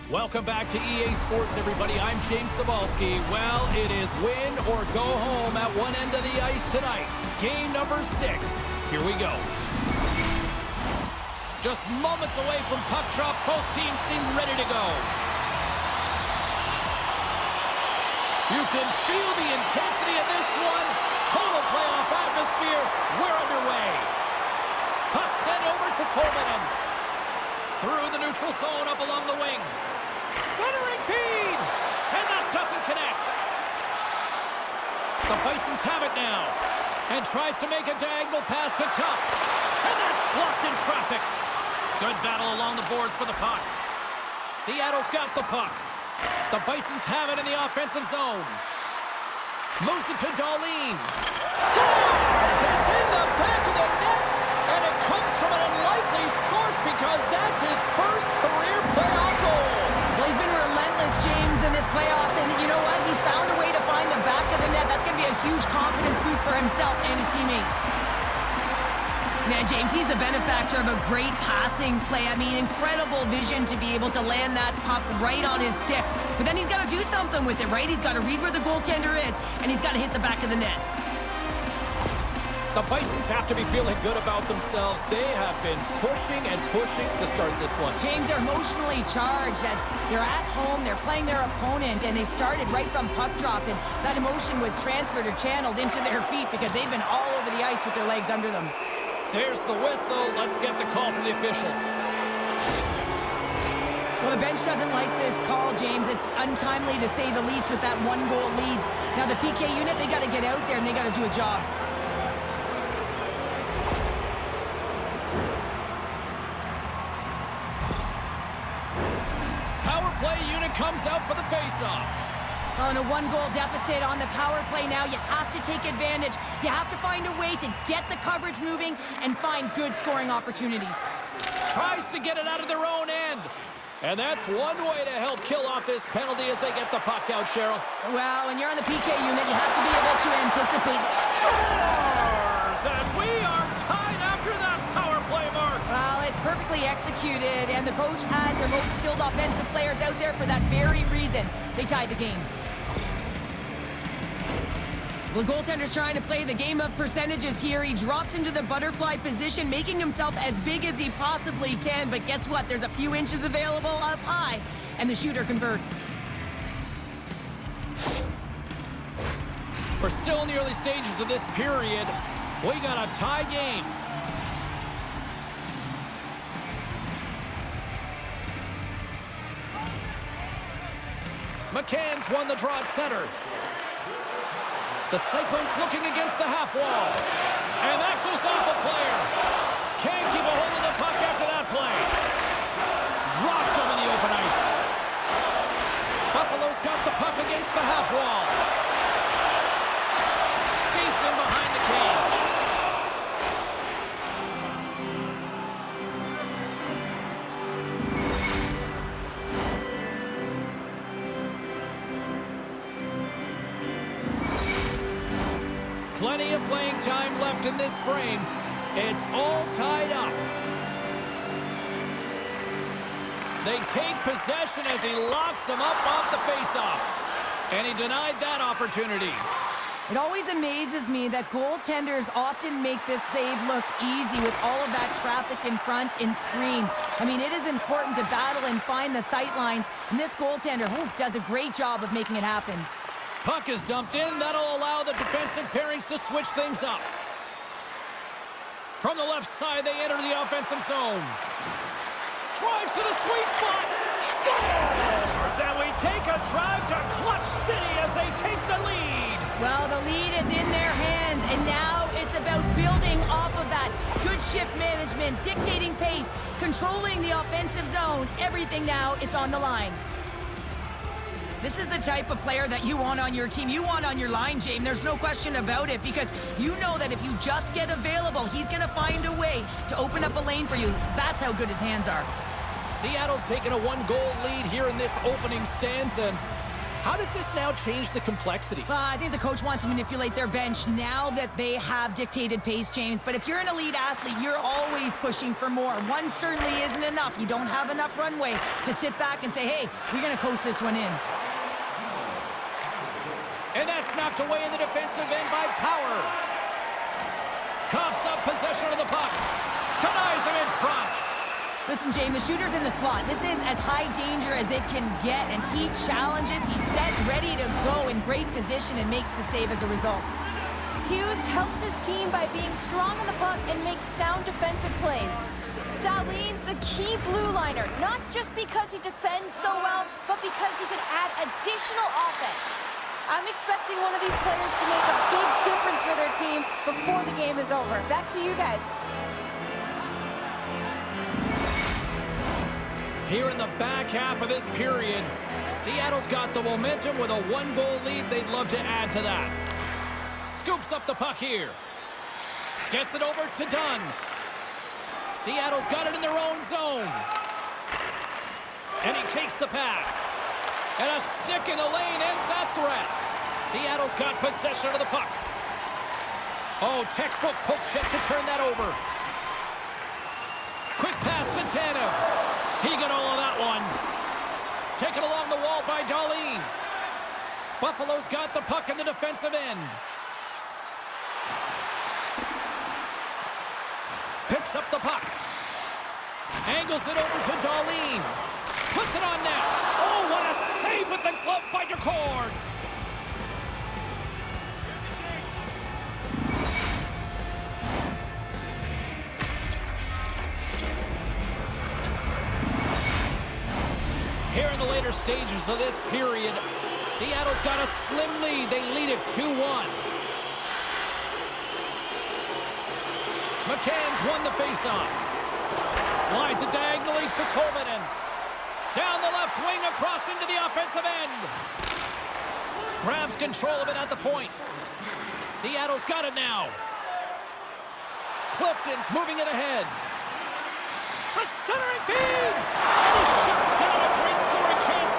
Welcome back to EA Sports, everybody. I'm James Cybulski. Well, it is win or go home at one end of the ice tonight. Game number 6. Here we go. Just moments away from puck drop. Both teams seem ready to go. You can feel the intensity of this one. Total playoff atmosphere. We're underway. Puck sent over to Tolvanen. Through the neutral zone, up along the wing. Centering feed! And that doesn't connect. The Bisons have it now. And tries to make a diagonal pass to Tuck. And that's blocked in traffic. Good battle along the boards for the puck. Seattle's got the puck. The Bisons have it in the offensive zone. Moves it to Darlene. Scores! It's in the back of the net. And it comes from an unlikely source because that's his first career playoff goal. Well, he's been relentless, James, in this playoffs. And you know what? He's found a way to find the back of the net. That's going to be a huge confidence boost for himself and his teammates. Now, James, he's the benefactor of a great passing play. I mean, incredible vision to be able to land that puck right on his stick. But then he's got to do something with it, right? He's got to read where the goaltender is, and he's got to hit the back of the net. The Bisons have to be feeling good about themselves. They have been pushing and pushing to start this one. James, they're emotionally charged as they're at home, they're playing their opponent, and they started right from puck drop, and that emotion was transferred or channeled into their feet because they've been all over the ice with their legs under them. There's the whistle. Let's get the call from the officials. Well, the bench doesn't like this call, James. It's untimely to say the least with that one-goal lead. Now, the PK unit, they got to get out there and they got to do a job. Power play unit comes out for the face-off. On a one-goal deficit on the power play now, you have to take advantage. You have to find a way to get the coverage moving and find good scoring opportunities. Tries to get it out of their own end. And that's one way to help kill off this penalty as they get the puck out, Cheryl. Well, when you're on the PK unit, you have to be able to anticipate. Scores! And we are tied after that power play mark. Well, it's perfectly executed, and the coach has their most skilled offensive players out there for that very reason. They tied the game. The goaltender's trying to play the game of percentages here. He drops into the butterfly position, making himself as big as he possibly can. But guess what? There's a few inches available up high, and the shooter converts. We're still in the early stages of this period. We got a tie game. McCann's won the draw at center. The Cyclones looking against the half wall. And that goes off a player. Can't keep a hold of the puck after that play. Dropped him in the open ice. Buffalo's got the puck against the half wall. Skates in behind the cage. Plenty of playing time left in this frame. It's all tied up. They take possession as he locks him up off the faceoff. And he denied that opportunity. It always amazes me that goaltenders often make this save look easy with all of that traffic in front and screen. I mean, it is important to battle and find the sight lines. And this goaltender does a great job of making it happen. Puck is dumped in. That'll allow the defensive pairings to switch things up. From the left side, they enter the offensive zone. Drives to the sweet spot. Scores! And we take a drive to Clutch City as they take the lead. Well, the lead is in their hands, and now it's about building off of that. Good shift management, dictating pace, controlling the offensive zone. Everything now, it's on the line. This is the type of player that you want on your team. You want on your line, James. There's no question about it because you know that if you just get available, he's going to find a way to open up a lane for you. That's how good his hands are. Seattle's taken a one-goal lead here in this opening stanza. How does this now change the complexity? I think the coach wants to manipulate their bench now that they have dictated pace, James. But if you're an elite athlete, you're always pushing for more. One certainly isn't enough. You don't have enough runway to sit back and say, hey, we're going to coast this one in. And that's knocked away in the defensive end by Power. Coughs up possession of the puck. Denies him in front. Listen, James, the shooter's in the slot. This is as high danger as it can get, and he challenges. He's set, ready to go in great position and makes the save as a result. Hughes helps his team by being strong on the puck and makes sound defensive plays. Darlene's a key blue liner, not just because he defends so well, but because he can add additional offense. I'm expecting one of these players to make a big difference for their team before the game is over. Back to you guys. Here in the back half of this period, Seattle's got the momentum with a one-goal lead. They'd love to add to that. Scoops up the puck here. Gets it over to Dunn. Seattle's got it in their own zone. And he takes the pass. And a stick in the lane ends that threat. Seattle's got possession of the puck. Oh, textbook poke check to turn that over. Quick pass to Tanev. He got all of that one. Taken along the wall by Darlene. Buffalo's got the puck in the defensive end. Picks up the puck. Angles it over to Darlene. Puts it on net. Oh, what a save with the glove by Decord. Here in the later stages of this period, Seattle's got a slim lead. They lead it 2-1. McCann's won the faceoff. Slides it diagonally to Tolvanen. Down the left wing across into the offensive end. Grabs control of it at the point. Seattle's got it now. Clifton's moving it ahead. A centering feed! And he shuts down a great scoring chance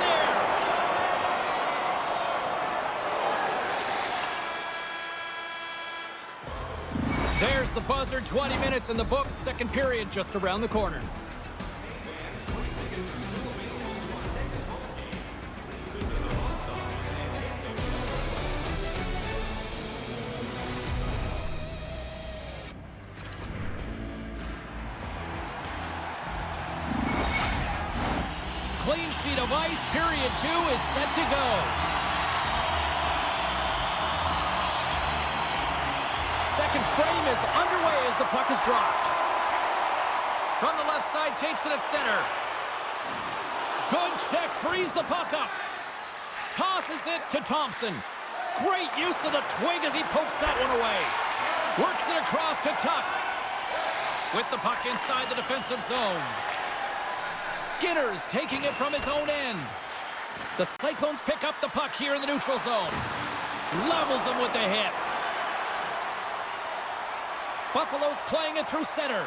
there. There's the buzzer. 20 minutes in the books. Second period just around the corner. Clean sheet of ice. Period 2 is set to go. Second frame is underway as the puck is dropped. From the left side, takes it at center. Good check, frees the puck up. Tosses it to Thompson. Great use of the twig as he pokes that one away. Works it across to Tuck. With the puck inside the defensive zone. Skinner's taking it from his own end. The Cyclones pick up the puck here in the neutral zone. Levels them with the hit. Buffalo's playing it through center.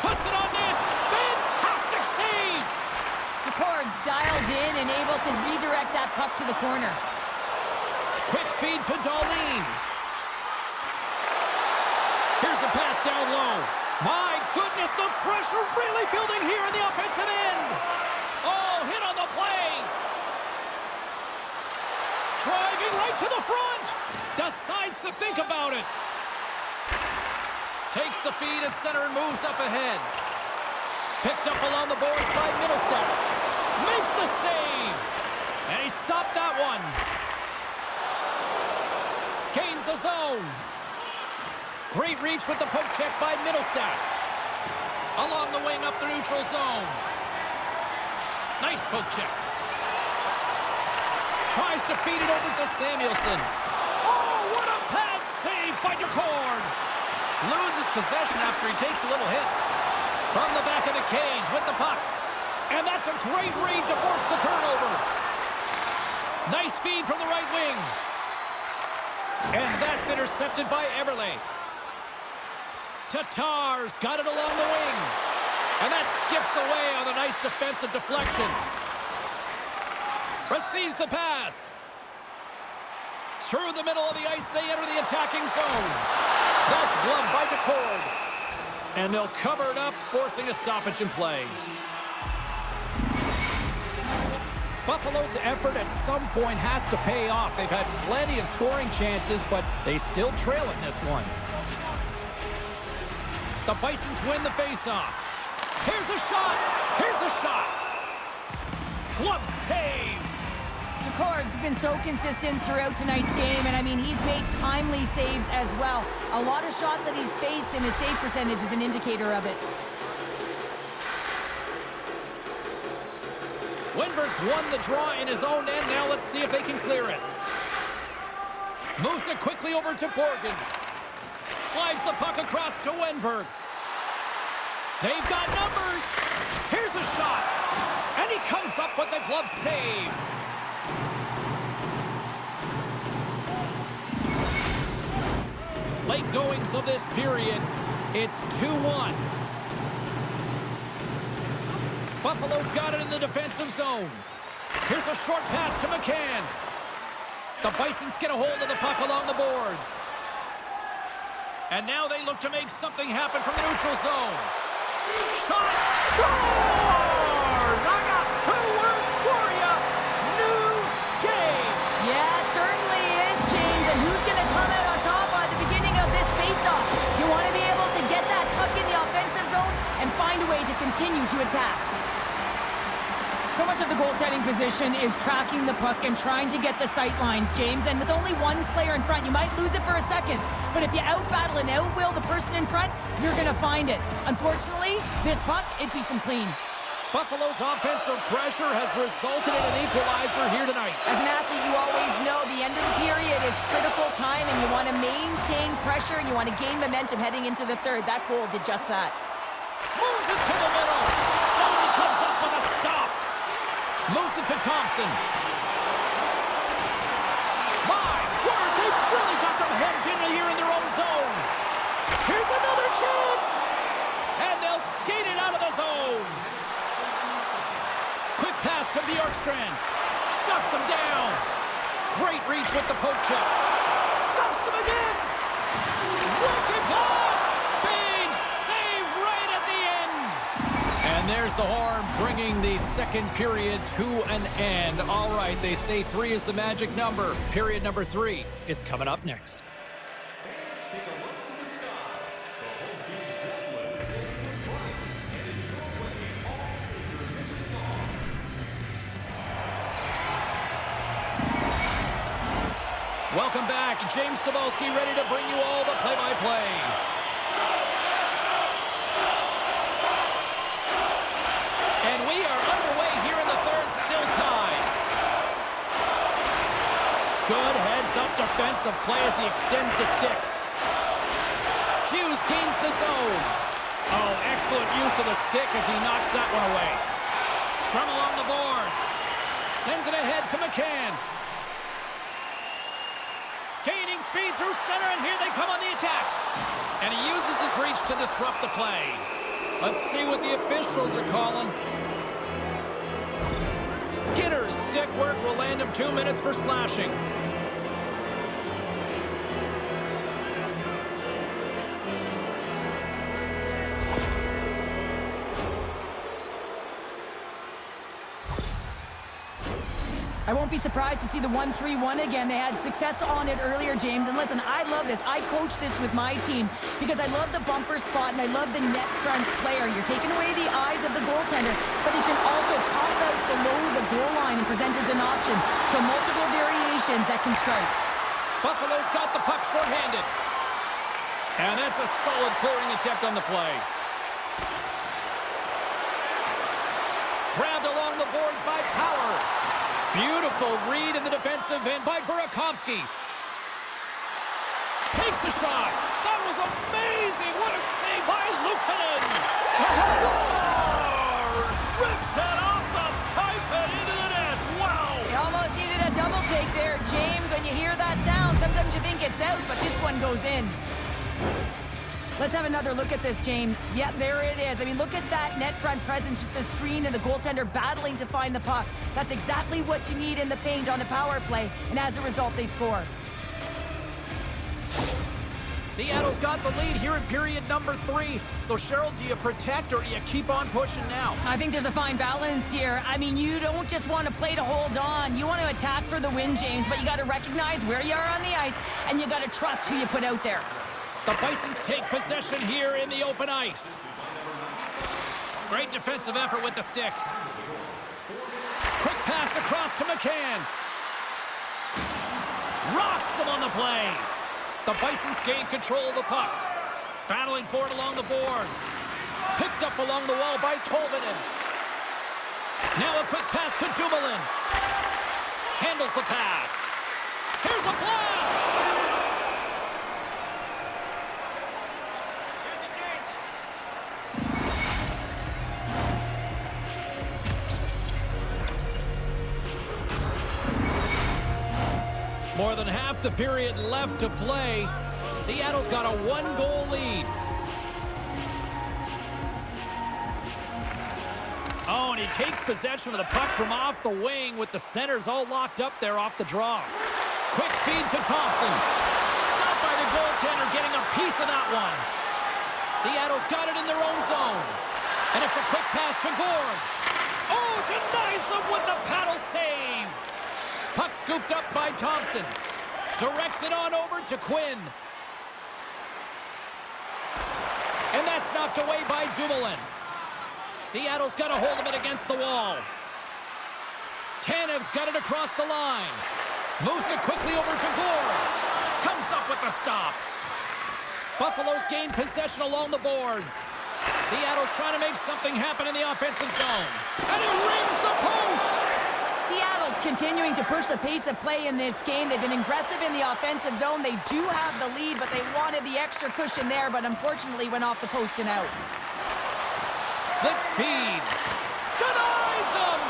Puts it on net. Fantastic save. The Cords dialed in and able to redirect that puck to the corner. Quick feed to Darlene. Here's a pass down low. My goodness, the pressure really building here in the offensive end. Oh, hit on the play. Driving right to the front. Decides to think about it. Takes the feed at center and moves up ahead. Picked up along the boards by Middlestat. Makes the save. And he stopped that one. Gains the zone. Great reach with the poke check by Middlestat. Along the wing up the neutral zone. Nice poke check. Tries to feed it over to Samuelson. Oh, what a pad save by Decord. Loses possession after he takes a little hit. From the back of the cage with the puck. And that's a great read to force the turnover. Nice feed from the right wing. And that's intercepted by Eberle. Tatar's got it along the wing. And that skips away on a nice defensive deflection. Receives the pass. Through the middle of the ice, they enter the attacking zone. That's gloved by DeCord. And they'll cover it up, forcing a stoppage in play. Buffalo's effort at some point has to pay off. They've had plenty of scoring chances, but they still trail in this one. The Bisons win the faceoff. Here's a shot. Here's a shot. Glove save. DeCord's been so consistent throughout tonight's game, and I mean, he's made timely saves as well. A lot of shots that he's faced, and his save percentage is an indicator of it. Wenberg's won the draw in his own end. Now let's see if they can clear it. Moves it quickly over to Borgen. Slides the puck across to Wenberg. They've got numbers. Here's a shot. And he comes up with the glove save. Late goings of this period. It's 2-1. Buffalo's got it in the defensive zone. Here's a short pass to McCann. The Bisons get a hold of the puck along the boards. And now they look to make something happen from the neutral zone. Shot! Scores! I got 2 words for you. New game. Yeah, it certainly is, James. And who's going to come out on top by the beginning of this faceoff? You want to be able to get that puck in the offensive zone and find a way to continue to attack. So much of the goaltending position is tracking the puck and trying to get the sight lines, James. And with only one player in front, you might lose it for a second. But if you out-battle and out-will the person in front, you're going to find it. Unfortunately, this puck, it beats him clean. Buffalo's offensive pressure has resulted in an equalizer here tonight. As an athlete, you always know the end of the period is critical time, and you want to maintain pressure, and you want to gain momentum heading into the third. That goal did just that. Moves it to the middle. Only comes up with a stop. Moves it to Thompson. My word, they've really got them hemmed in here in their own zone. Here's another chance. And they'll skate it out of the zone. Quick pass to Bjorkstrand. Shuts him down. Great reach with the poke check. Stuffs him again. Wicked blast. Big save right at the end. And there's the horn, bringing the second period to an end. All right, they say 3 is the magic number. Period number 3 is coming up next. Welcome back. James Cebulski ready to bring you all the play-by-play. And we are underway here in the third, still tied. Good heads-up defensive play as he extends the stick. Hughes gains the zone. Oh, excellent use of the stick as he knocks that one away. Scrum along the boards. Sends it ahead to McCann. Gaining speed through center, and here they come on the attack. And he uses his reach to disrupt the play. Let's see what the officials are calling. Skinner's stick work will land him 2 minutes for slashing. I won't be surprised to see the 1-3-1 again. They had success on it earlier, James. And listen, I love this. I coach this with my team because I love the bumper spot and I love the net front player. You're taking away the eyes of the goaltender, but he can also pop out below the goal line and present as an option. So multiple variations that can strike. Buffalo's got the puck shorthanded. And that's a solid clearing attempt on the play. Grabbed along the boards by Power. Beautiful read in the defensive end by Burakovsky. Takes a shot. That was amazing. What a save by Luukkonen. Scores! Rips it off the pipe and into the net. Wow! You almost needed a double take there, James. When you hear that sound, sometimes you think it's out, but this one goes in. Let's have another look at this, James. Yeah, there it is. I mean, look at that net front presence, just the screen and the goaltender battling to find the puck. That's exactly what you need in the paint on the power play, and as a result, they score. Seattle's got the lead here in period number 3. So, Cheryl, do you protect or do you keep on pushing now? I think there's a fine balance here. I mean, you don't just want to play to hold on. You want to attack for the win, James, but you got to recognize where you are on the ice, and you got to trust who you put out there. The Bisons take possession here in the open ice. Great defensive effort with the stick. Quick pass across to McCann. Rocks him on the play. The Bisons gain control of the puck. Battling for it along the boards. Picked up along the wall by Tolvanen. Now a quick pass to Dumoulin. Handles the pass. Here's a blast! More than half the period left to play. Seattle's got a 1-goal lead. Oh, and he takes possession of the puck from off the wing with the centers all locked up there off the draw. Quick feed to Thompson. Stopped by the goaltender, getting a piece of that one. Seattle's got it in their own zone. And it's a quick pass to Gord. Oh, denies him with the paddle save. Puck scooped up by Thompson. Directs it on over to Quinn. And that's knocked away by Dumoulin. Seattle's got a hold of it against the wall. Tanev's got it across the line. Moves it quickly over to Gore. Comes up with the stop. Buffalo's gained possession along the boards. Seattle's trying to make something happen in the offensive zone. And he rings the post! Seattle's continuing to push the pace of play in this game. They've been aggressive in the offensive zone. They do have the lead, but they wanted the extra cushion there, but unfortunately went off the post and out. Slip feed. Denies him!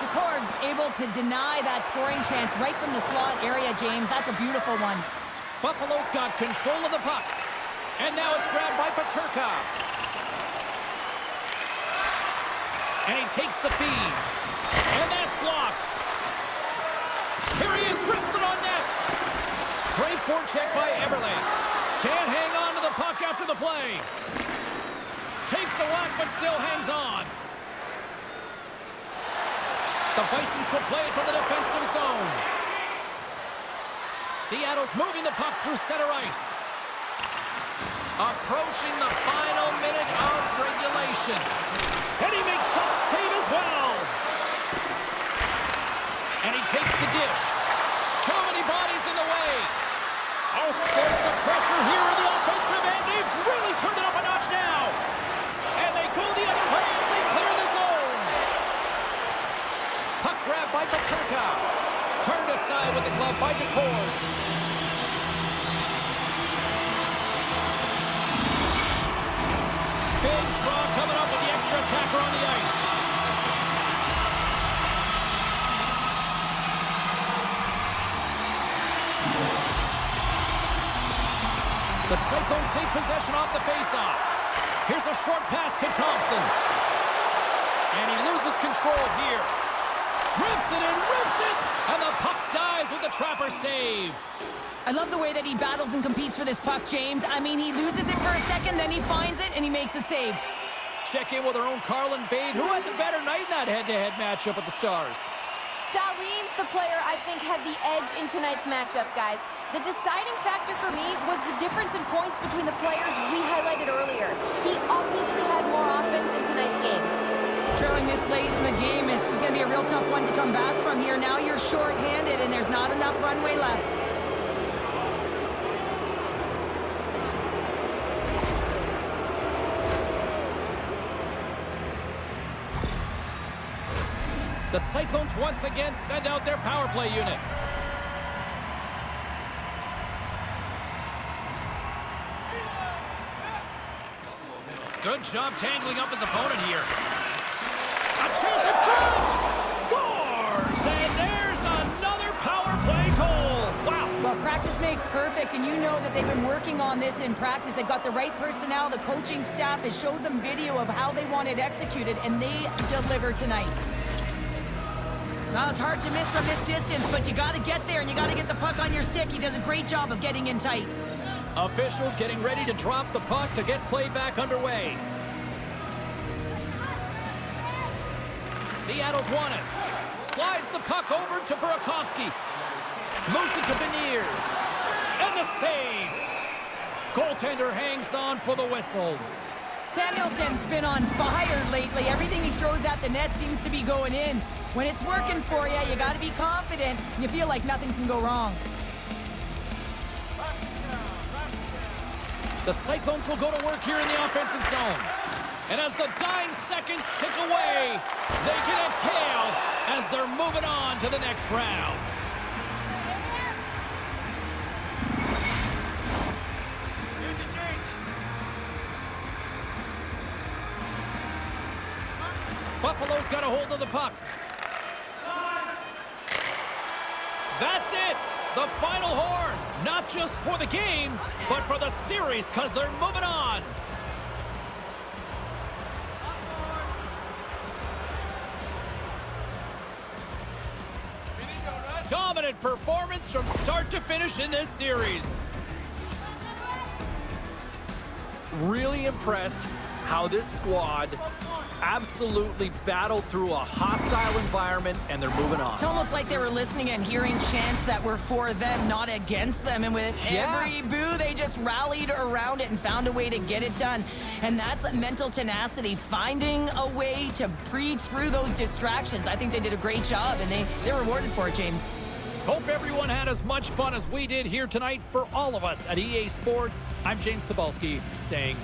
The Cords able to deny that scoring chance right from the slot area, James. That's a beautiful one. Buffalo's got control of the puck. And now it's grabbed by Peterka. And he takes the feed. And that's blocked. Here he is, wristed on net. Great forecheck by Eberle. Can't hang on to the puck after the play. Takes a whack, but still hangs on. The Bisons will play it from the defensive zone. Seattle's moving the puck through center ice. Approaching the final minute of regulation. And he makes that save as well. And he takes the dish. Too many bodies in the way. All sorts of pressure here in the offensive end. They've really turned it up a notch now. And they go the other way as they clear the zone. Puck grab by Peterka. Turned aside with the glove by DeCord. Big draw coming up with the extra attacker on the ice. The Cyclones take possession off the faceoff. Here's a short pass to Thompson. And he loses control here. Grips it and rips it. And the puck dies with the trapper save. I love the way that he battles and competes for this puck, James. I mean, he loses it for a second, then he finds it, and he makes a save. Check in with our own Carlin Bade, who had the better night in that head-to-head matchup with the Stars. Dahlin's the player I think had the edge in tonight's matchup, guys. The deciding factor for me was the difference in points between the players we highlighted earlier. He obviously had more offense in tonight's game. Trailing this late in the game, this is going to be a real tough one to come back from here. Now you're short-handed, and there's not enough runway left. The Cyclones once again send out their power play unit. Good job tangling up his opponent here. A chance in front! Scores! And there's another power play goal! Wow! Well, practice makes perfect. perfect, and you know that they've been working on this in practice. They've got the right personnel. The coaching staff has showed them video of how they want it executed, and they deliver tonight. Well, it's hard to miss from this distance, but you got to get there, and you got to get the puck on your stick. He does a great job of getting in tight. Officials getting ready to drop the puck to get play back underway. Seattle's won it. Slides the puck over to Burakovsky. Moves it to Beniers. And the save. Goaltender hangs on for the whistle. Samuelson's been on fire lately. Everything he throws at the net seems to be going in. When it's working for you, you got to be confident. You feel like nothing can go wrong. The Cyclones will go to work here in the offensive zone. And as the dying seconds tick away, they can exhale as they're moving on to the next round. Buffalo's got a hold of the puck. That's it. The final horn. Not just for the game, but for the series, because they're moving on. Dominant performance from start to finish in this series. Really impressed how this squad absolutely battled through a hostile environment, and they're moving on. It's almost like they were listening and hearing chants that were for them, not against them. And with every boo, they just rallied around it and found a way to get it done. And that's mental tenacity, finding a way to breathe through those distractions. I think they did a great job, and they're rewarded for it, James. Hope everyone had as much fun as we did here tonight. For all of us at EA Sports, I'm James Cebulski saying